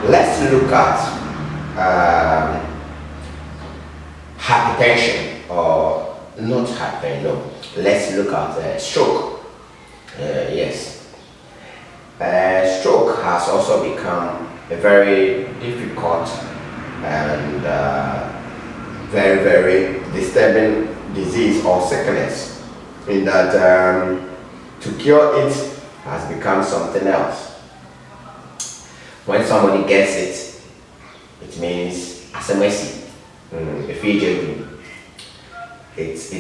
let's look at hypertension, or not hypertension, no. Let's look at stroke. Yes. Stroke has also become a very difficult and very, very disturbing disease or sickness, in that to cure it has become something else. When somebody gets it, it means as a mercy. If you do, it's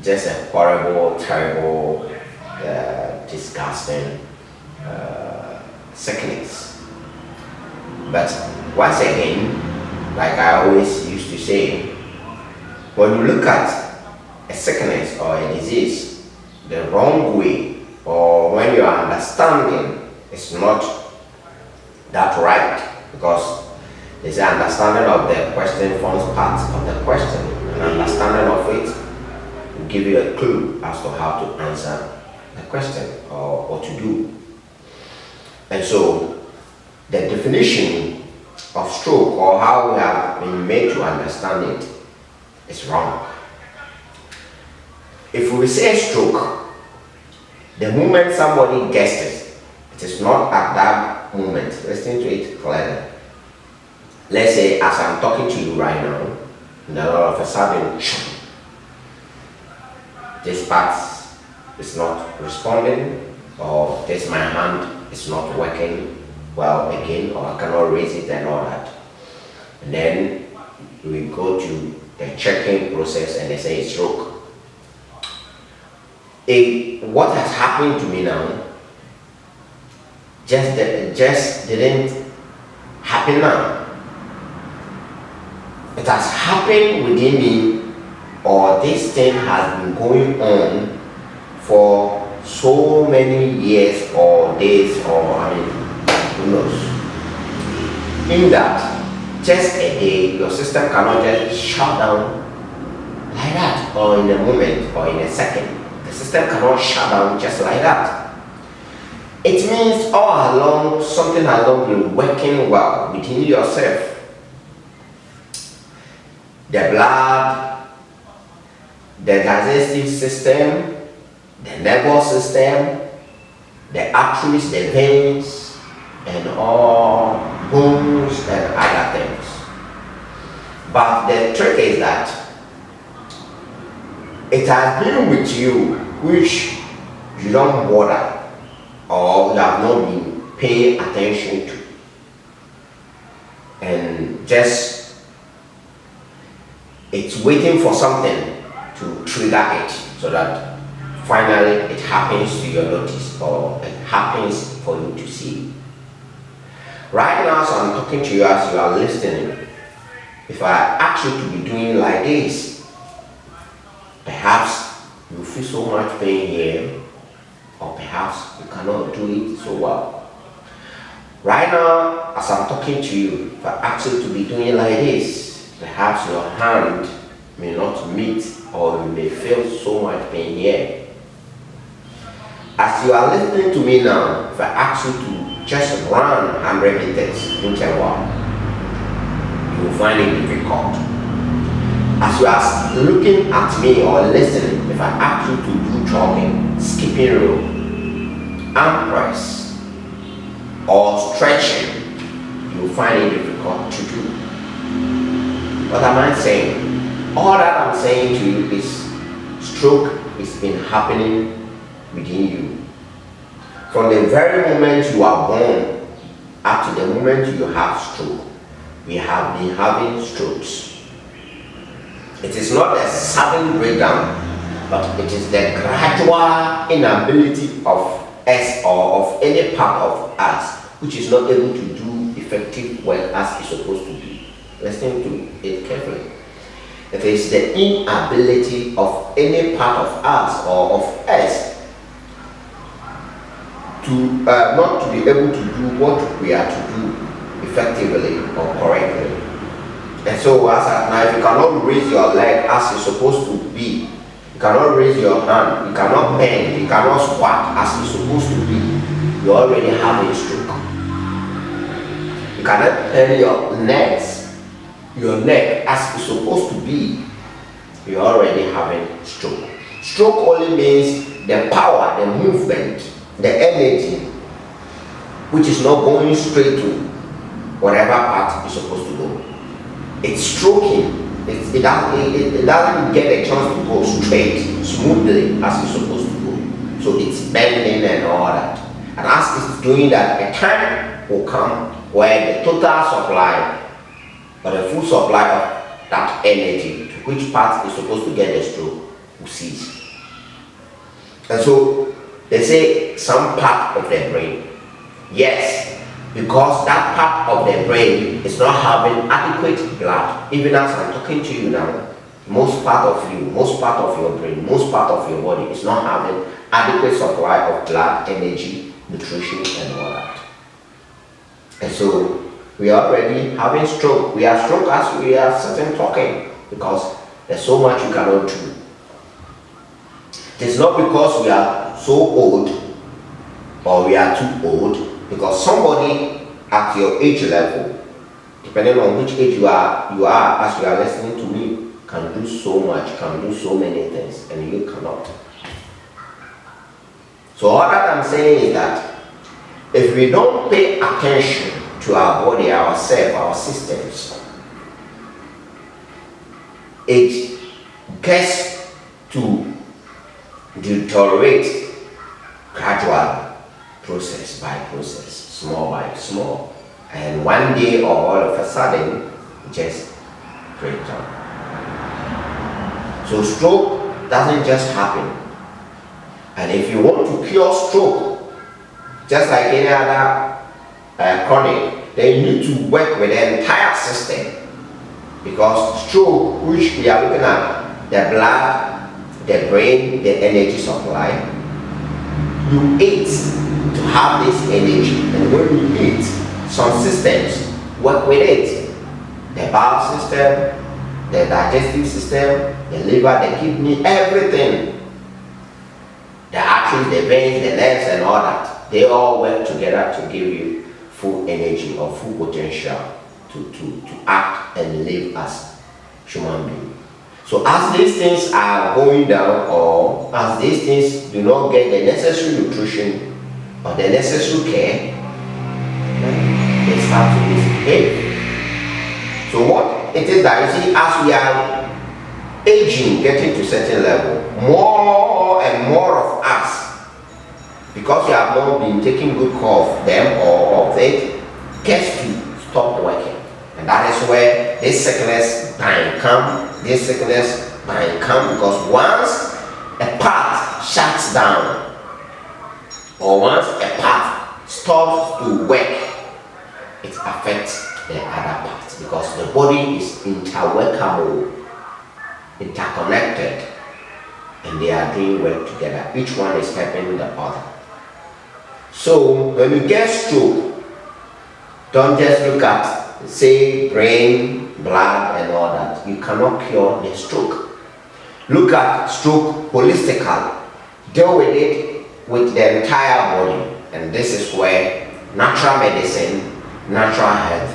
just a horrible, terrible, disgusting sickness. But once again, like I always used to say, when you look at a sickness or a disease the wrong way, or when your understanding is not that right, because there's an understanding of the question forms part of the question, an understanding of it will give you a clue as to how to answer the question or what to do. And so the definition of stroke, or how we have been made to understand it, is wrong. If we say stroke, the moment somebody gets it, it is not at that moment. Listen to it clearly. Let's say as I'm talking to you right now, and then all of a sudden, this part is not responding, or this my hand is not working well again, or I cannot raise it and all that. And then we go to the checking process and they say it's stroke. What has happened to me now just didn't happen now. It has happened within me, or this thing has been going on for so many years or days, or who knows. In that, just a day, your system cannot just shut down like that, or in a moment, or in a second. The system cannot shut down just like that. It means all along, something has not been working well within yourself. The blood, the digestive system, the nervous system, the arteries, the veins, and all bones and other things. But the trick is that it has been with you, which you don't bother, or you have not been paying attention to, and just it's waiting for something to trigger it, so that finally it happens to your notice, or it happens for you to see. Right now, as I'm talking to you, as you are listening, if I ask you to be doing like this, perhaps you feel so much pain here, or perhaps you cannot do it so well. Right now, as I'm talking to you, if I ask you to be doing like this, perhaps your hand may not meet, or you may feel so much pain here. As you are listening to me now, if I ask you to just run 100 meters interval, you will find it difficult. As you are looking at me or listening, if I ask you to do jogging, skipping rope, arm press, or stretching, you will find it difficult to do. What am I saying? All that I'm saying to you is stroke has been happening within you. From the very moment you are born up to the moment you have stroke, we have been having strokes. It is not a sudden breakdown, but it is the gradual inability of us, or of any part of us, which is not able to do effective work as it's supposed to be. Listen to it carefully. It is the inability of any part of us, or of us, to not to be able to do what we are to do effectively or correctly. And so as at night, you cannot raise your leg as it's supposed to be. You cannot raise your hand. You cannot bend. You cannot squat as it's supposed to be. You already have a stroke. you cannot turn your neck as it's supposed to be, you're already having stroke. Stroke only means the power, the movement, the energy, which is not going straight to whatever part it's supposed to go. It's stroking. It doesn't get a chance to go straight, smoothly as it's supposed to go. So it's bending and all that. And as it's doing that, a time will come where the total supply or the full supply of that energy to which part is supposed to get the stroke will cease. And so they say some part of the brain, yes, because that part of the brain is not having adequate blood. Even as I'm talking to you now, most part of your brain, most part of your body is not having adequate supply of blood, energy, nutrition and all that. And so we are already having stroke. We have stroke as we are sitting talking because there's so much you cannot do. It's not because we are so old or we are too old, because somebody at your age level, depending on which age you are as you are listening to me, can do so much, can do so many things, and you cannot. So all that I'm saying is that if we don't pay attention to our body, ourselves, our systems, it gets to deteriorate gradually, process by process, small by small, and one day or all of a sudden just break down. So stroke doesn't just happen, and if you want to cure stroke just like any other chronic, then you need to work with the entire system, because stroke, which we are looking at, the blood, the brain, the energy supply, you eat to have this energy, and when you eat, some systems work with it. The bowel system, the digestive system, the liver, the kidney, everything, the arteries, the veins, the nerves and all that, they all work together to give you full energy or full potential to act and live as human beings. So as these things are going down, or as these things do not get the necessary nutrition or the necessary care, they start to misbehave. So what it is that you see, as we are aging, getting to certain level, more and more of us, because we have not been taking good care of them or of it, gets to stop working. And that is where this sickness might come, because once a part shuts down, or once a part stops to work, it affects the other parts, because the body is interworkable, interconnected, and they are doing work together. Each one is helping the other. So when you get stroke, don't just look at, say, brain, blood and all that. You cannot cure the stroke. Look at stroke holistically. Deal with it with the entire body. And this is where natural medicine, natural health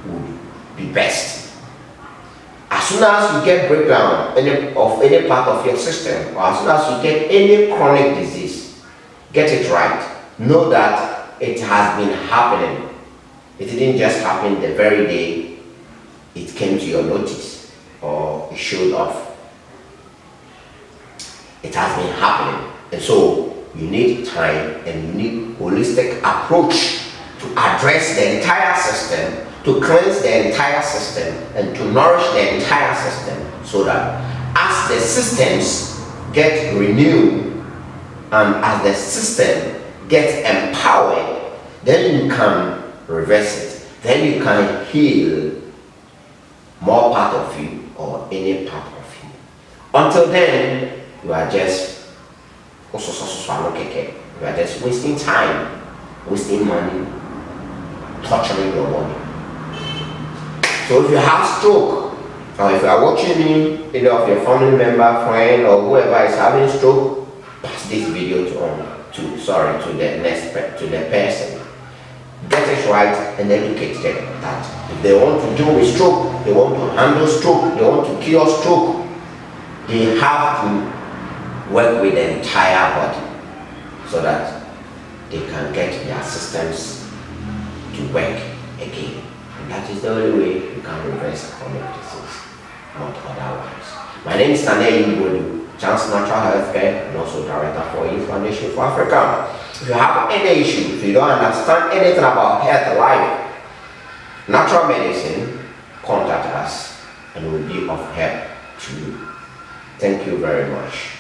would be best. As soon as you get breakdown of any part of your system, or as soon as you get any chronic disease, get it right. Know that it has been happening. It didn't just happen the very day it came to your notice or it showed off. It has been happening. And so you need time and you need holistic approach to address the entire system, to cleanse the entire system, and to nourish the entire system, so that as the systems get renewed and as the system gets empowered, then you can reverse it. Then you can heal more part of you or any part of you. Until then, you are just wasting time, wasting money, torturing your body. So if you have stroke, or if you are watching me, any of your family member, friend, or whoever is having stroke, pass this video to the person. get it right and educate them that if they want to deal with stroke, they want to handle stroke, they want to cure stroke, they have to work with the entire body so that they can get their systems to work again. And that is the only way you can reverse chronic disease, not otherwise. My name is Stanley Iwodu, Chancellor Natural Healthcare and also Director for Youth Foundation for Africa. If you have any issue, if you don't understand anything about health, life, natural medicine, contact us and we'll be of help to you. Thank you very much.